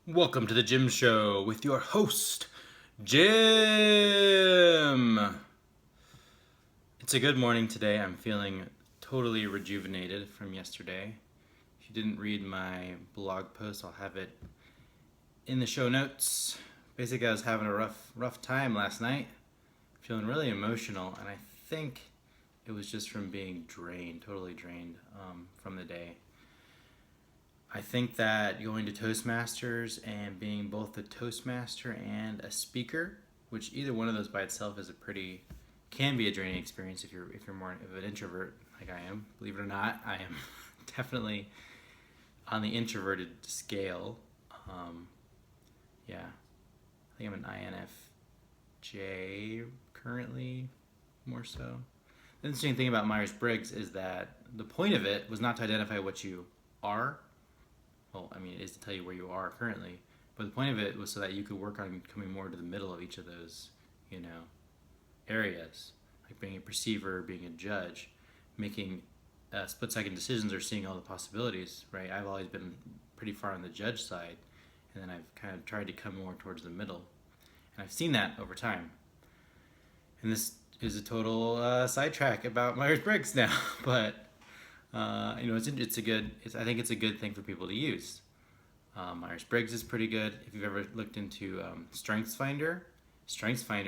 Welcome to the Gym Show with your host, Jim. It's a good morning today. I'm feeling totally rejuvenated from yesterday. If you didn't read my blog post, I'll have it in the show notes. Basically, I was having a rough time last night, feeling really emotional, and I think it was just from being drained, totally drained from the day. I think that going to Toastmasters and being both a Toastmaster and a speaker, which either one of those by itself is can be a draining experience if you're more of an introvert like I am. Believe it or not, I am definitely on the introverted scale. Yeah, I think I'm an INFJ currently, more so. The interesting thing about Myers-Briggs is that the point of it was not to identify what you are. Well, I mean, it is to tell you where you are currently, but the point of it was so that you could work on coming more to the middle of each of those, areas, like being a perceiver, being a judge, making split-second decisions, or seeing all the possibilities. Right? I've always been pretty far on the judge side, and then I've kind of tried to come more towards the middle, and I've seen that over time. And this is a total sidetrack about Myers-Briggs now, but I think it's a good thing for people to use. Myers-Briggs is pretty good. If you've ever looked into StrengthsFinder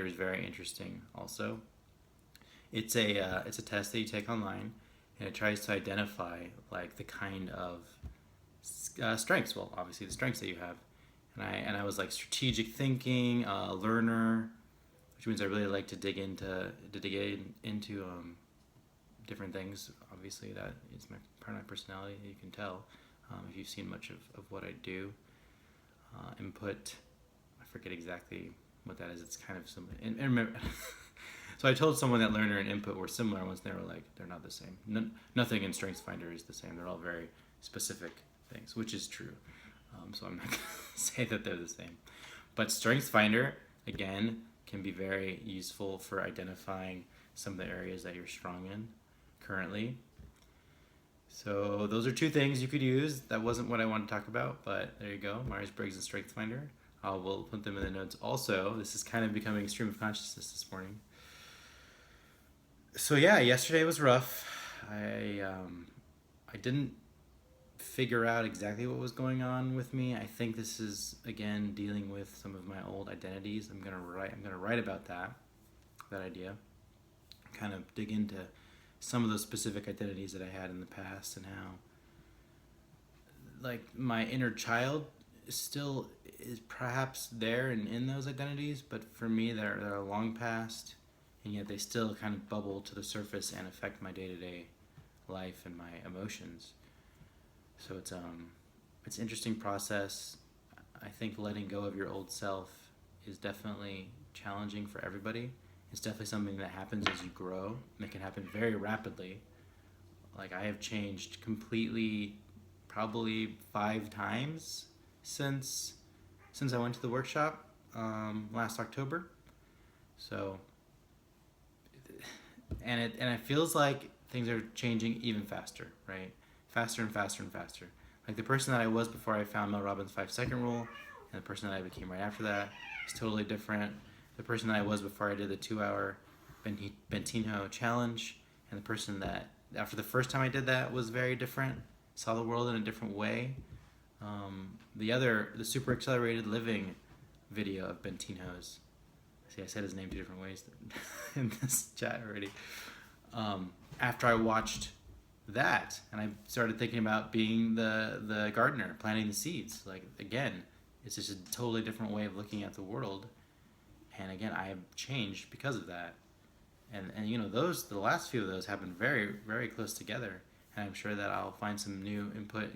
is very interesting. Also, it's a test that you take online, and it tries to identify like the kind of strengths. Well, obviously the strengths that you have, and I was like strategic thinking, learner, which means I really like to dig into different things. Obviously, that is part of my personality. You can tell if you've seen much of what I do. Input, I forget exactly what that is. It's kind of similar. And remember, so I told someone that learner and input were similar once. They were like, they're not the same. Nothing in StrengthsFinder is the same. They're all very specific things, which is true. So I'm not going to say that they're the same. But StrengthsFinder, again, can be very useful for identifying some of the areas that you're strong in currently. So those are two things you could use. That wasn't what I wanted to talk about, but there you go, Myers-Briggs and StrengthsFinder. We'll put them in the notes also. This is kind of becoming stream of consciousness this morning. So yeah, yesterday was rough. I didn't figure out exactly what was going on with me. I think this is again dealing with some of my old identities. I'm gonna write about that idea. Kind of dig into some of those specific identities that I had in the past, and how like my inner child still is perhaps there and in those identities, but for me they're long past, and yet they still kind of bubble to the surface and affect my day-to-day life and my emotions. So it's an interesting process. I think letting go of your old self is definitely challenging for everybody. It's definitely something that happens as you grow, and it can happen very rapidly. Like, I have changed completely probably 5 times since I went to the workshop last October. So, and it feels like things are changing even faster, right? Faster and faster and faster. Like, the person that I was before I found Mel Robbins' 5-second rule, and the person that I became right after that is totally different. The person that I was before I did the 2-hour Bentino challenge, and the person that after the first time I did that was very different, saw the world in a different way. The super accelerated living video of Bentino's. See, I said his name 2 different ways in this chat already. After I watched that, and I started thinking about being the gardener, planting the seeds. Like, again, it's just a totally different way of looking at the world. And again, I have changed because of that. And the last few of those happened very, very close together. And I'm sure that I'll find some new input,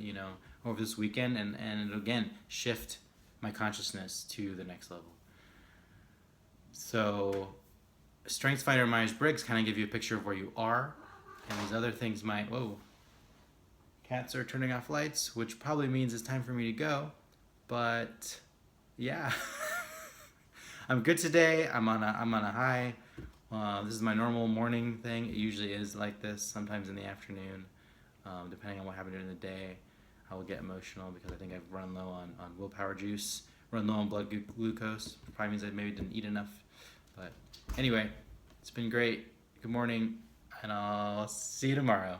over this weekend, and it'll again shift my consciousness to the next level. So StrengthsFinder and Myers-Briggs kind of give you a picture of where you are, and these other things cats are turning off lights, which probably means it's time for me to go. But yeah. I'm good today. I'm on a high. This is my normal morning thing. It usually is like this, sometimes in the afternoon, depending on what happened during the day. I will get emotional because I think I've run low on willpower juice, run low on blood glucose. Probably means I maybe didn't eat enough. But anyway, it's been great. Good morning, and I'll see you tomorrow.